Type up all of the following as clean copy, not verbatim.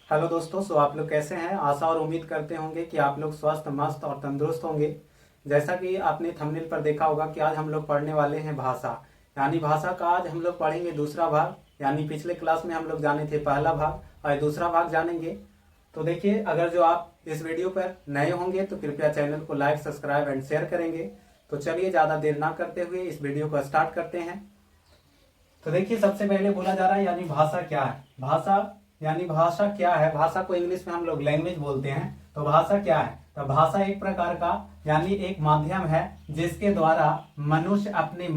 Hello दोस्तों, आप लोग कैसे हैं। आशा और उम्मीद करते होंगे कि आप लोग स्वस्थ मस्त और तंदुरुस्त होंगे। जैसा कि आपने थंबनेल पर देखा होगा कि आज हम लोग पढ़ने वाले हैं भाषा, यानी भाषा का आज हम लोग पढ़ेंगे दूसरा भाग। यानी पिछले क्लास में हम लोग जाने थे पहला भाग और दूसरा भाग जानेंगे। तो देखिए, अगर जो आप इस वीडियो पर नए होंगे तो कृपया चैनल को लाइक, सब्सक्राइब एंड शेयर करेंगे। तो चलिए ज़्यादा देर ना करते हुए इस वीडियो को स्टार्ट करते हैं। तो देखिए, सबसे पहले बोला जा रहा है यानी भाषा क्या है। भाषा क्या है। भाषा को इंग्लिश में हम लोग लैंग्वेज बोलते हैं। तो भाषा क्या है। तो भाषा एक प्रकार का यानी एक माध्यम है जिसके द्वारा मनुष्य अपने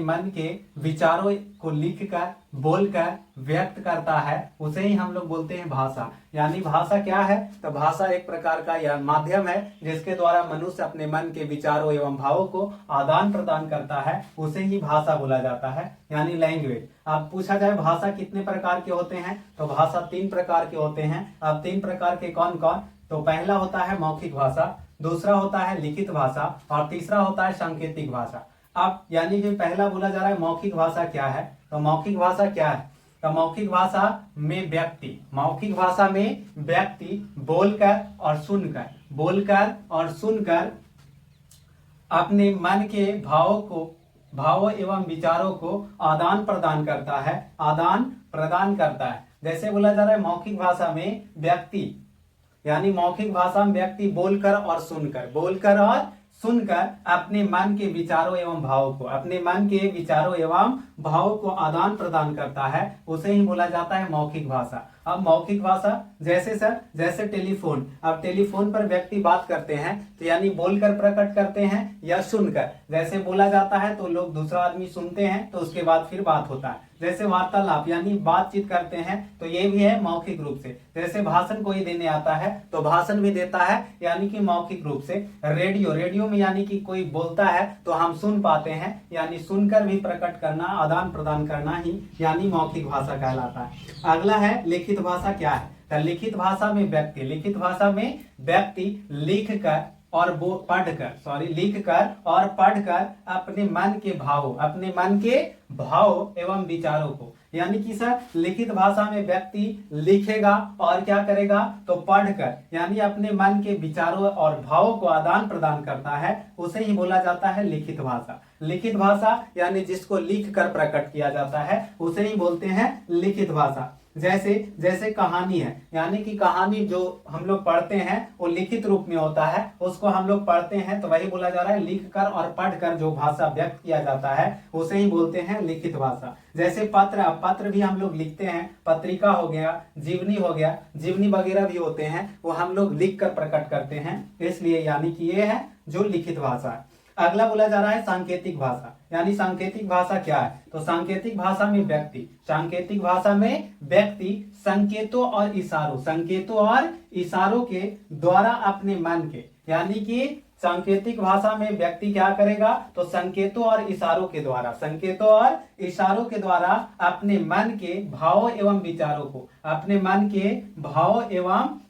मन के विचारों को लिखकर बोलकर व्यक्त करता है, उसे ही हम लोग बोलते हैं भाषा। यानी भाषा क्या है। तो भाषा एक प्रकार का यह माध्यम है जिसके द्वारा मनुष्य अपने मन के विचारों एवं भावों को आदान प्रदान करता है, उसे ही भाषा बोला जाता है, यानी लैंग्वेज। अब पूछा जाए भाषा कितने प्रकार के होते हैं, तो भाषा 3 प्रकार के होते हैं। अब 3 प्रकार के कौन कौन। तो पहला होता है मौखिक भाषा, दूसरा होता है लिखित भाषा और तीसरा होता है सांकेतिक भाषा। अब यानी कि पहला बोला जा रहा है मौखिक भाषा क्या है। तो मौखिक भाषा क्या है। तो मौखिक भाषा में व्यक्ति बोलकर और सुनकर अपने मन के भावों एवं विचारों को आदान प्रदान करता है। जैसे बोला जा रहा है मौखिक भाषा में व्यक्ति बोलकर और सुनकर अपने मन के विचारों एवं भावों को आदान प्रदान करता है, उसे ही बोला जाता है मौखिक भाषा। अब मौखिक भाषा जैसे टेलीफोन। अब टेलीफोन पर व्यक्ति बात करते हैं तो यानी बोलकर प्रकट करते हैं या सुनकर। जैसे बोला जाता है तो लोग दूसरा आदमी सुनते हैं तो उसके बाद फिर बात होता है। जैसे वार्तालाप यानी बातचीत करते हैं तो ये भी है मौखिक रूप से। जैसे भाषण कोई देने आता है तो भाषण भी देता है यानी कि मौखिक रूप से। रेडियो में यानी कि कोई बोलता है तो हम सुन पाते हैं, यानी सुनकर भी प्रकट करना, आदान प्रदान करना ही यानी मौखिक भाषा कहलाता है। अगला है लिखित भाषा क्या है। तो लिखित भाषा में व्यक्ति लिखकर और पढ़कर अपने मन के भाव एवं विचारों को, यानी कि सर लिखित भाषा में व्यक्ति लिखेगा और क्या करेगा तो पढ़कर यानी अपने मन के विचारों और भावों को आदान प्रदान करता है, उसे ही बोला जाता है लिखित भाषा। लिखित भाषा यानी जिसको लिख कर प्रकट किया जाता है उसे ही बोलते हैं लिखित भाषा। जैसे कहानी है, यानी कि कहानी जो हम लोग पढ़ते हैं वो लिखित रूप में होता है, उसको हम लोग पढ़ते हैं तो वही बोला जा रहा है लिखकर और पढ़कर जो भाषा व्यक्त किया जाता है उसे ही बोलते हैं लिखित भाषा। जैसे पत्र भी हम लोग लिखते हैं, पत्रिका हो गया, जीवनी वगैरह भी होते हैं, वो हम लोग लिख कर प्रकट करते हैं, इसलिए यानी कि ये है जो लिखित भाषा है। अगला बोला जा रहा है सांकेतिक भाषा। यानी सांकेतिक भाषा क्या है। तो सांकेतिक भाषा में व्यक्ति संकेतों और इशारों के द्वारा अपने मन के, यानी कि सांकेतिक भाषा में व्यक्ति क्या करेगा तो संकेतों और इशारों के द्वारा अपने मन के भावों एवं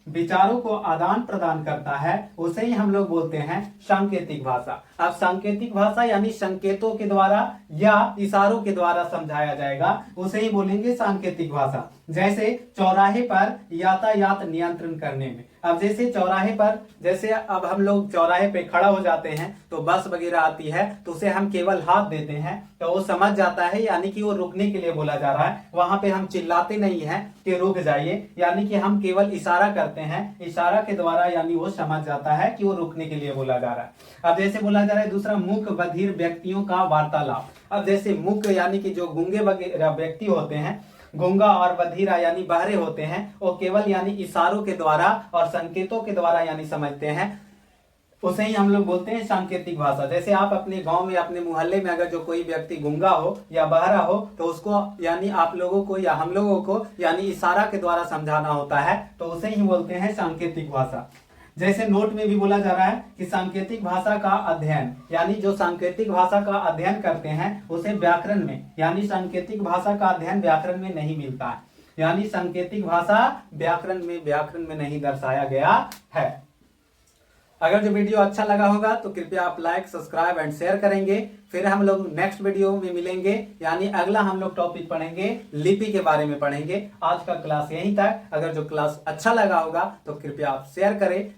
विचारों को आदान प्रदान करता है, उसे ही हम लोग बोलते हैं सांकेतिक भाषा। अब सांकेतिक भाषा यानी संकेतों के द्वारा या इशारों के द्वारा समझाया जाएगा, उसे ही बोलेंगे सांकेतिक भाषा। जैसे चौराहे पर यातायात नियंत्रण करने में। अब जैसे अब हम लोग चौराहे पे खड़ा हो जाते हैं तो बस वगैरह आती है तो उसे हम केवल हाथ देते हैं तो वो समझ जाता है, यानी कि वो रुकने के लिए बोला जा रहा है। वहां पे हम चिल्लाते नहीं हैं कि रुक जाइए, यानी कि हम केवल इशारा करते हैं, इशारा के द्वारा यानी वो समझ जाता है कि वो रुकने के लिए बोला जा रहा है। अब जैसे बोला जा रहा है दूसरा मूक बधिर व्यक्तियों का वार्तालाप। अब जैसे मूक यानी कि जो गूंगे वगैरह व्यक्ति होते हैं, गूंगा और बधिरा यानी बहरे होते हैं, वो केवल यानी इशारों के द्वारा और संकेतों के द्वारा यानी समझते हैं, उसे ही हम लोग बोलते हैं सांकेतिक भाषा। जैसे आप अपने गांव में, अपने मोहल्ले में अगर जो कोई व्यक्ति गूंगा हो या बहरा हो तो उसको यानी आप लोगों को या हम लोगों को यानी इशारा के द्वारा समझाना होता है, तो उसे ही बोलते हैं सांकेतिक भाषा। जैसे नोट में भी बोला जा रहा है कि सांकेतिक भाषा का अध्ययन, यानी जो सांकेतिक भाषा का अध्ययन करते हैं उसे व्याकरण में, यानी सांकेतिक भाषा का अध्ययन व्याकरण में नहीं मिलता है, यानी सांकेतिक भाषा व्याकरण में नहीं दर्शाया गया है। अगर जो वीडियो अच्छा लगा होगा तो कृपया आप लाइक, सब्सक्राइब एंड शेयर करेंगे। फिर हम लोग नेक्स्ट वीडियो में मिलेंगे, यानी अगला हम लोग टॉपिक पढ़ेंगे, लिपि के बारे में पढ़ेंगे। आज का क्लास यहीं तक। अगर जो क्लास अच्छा लगा होगा तो कृपया आप शेयर करें।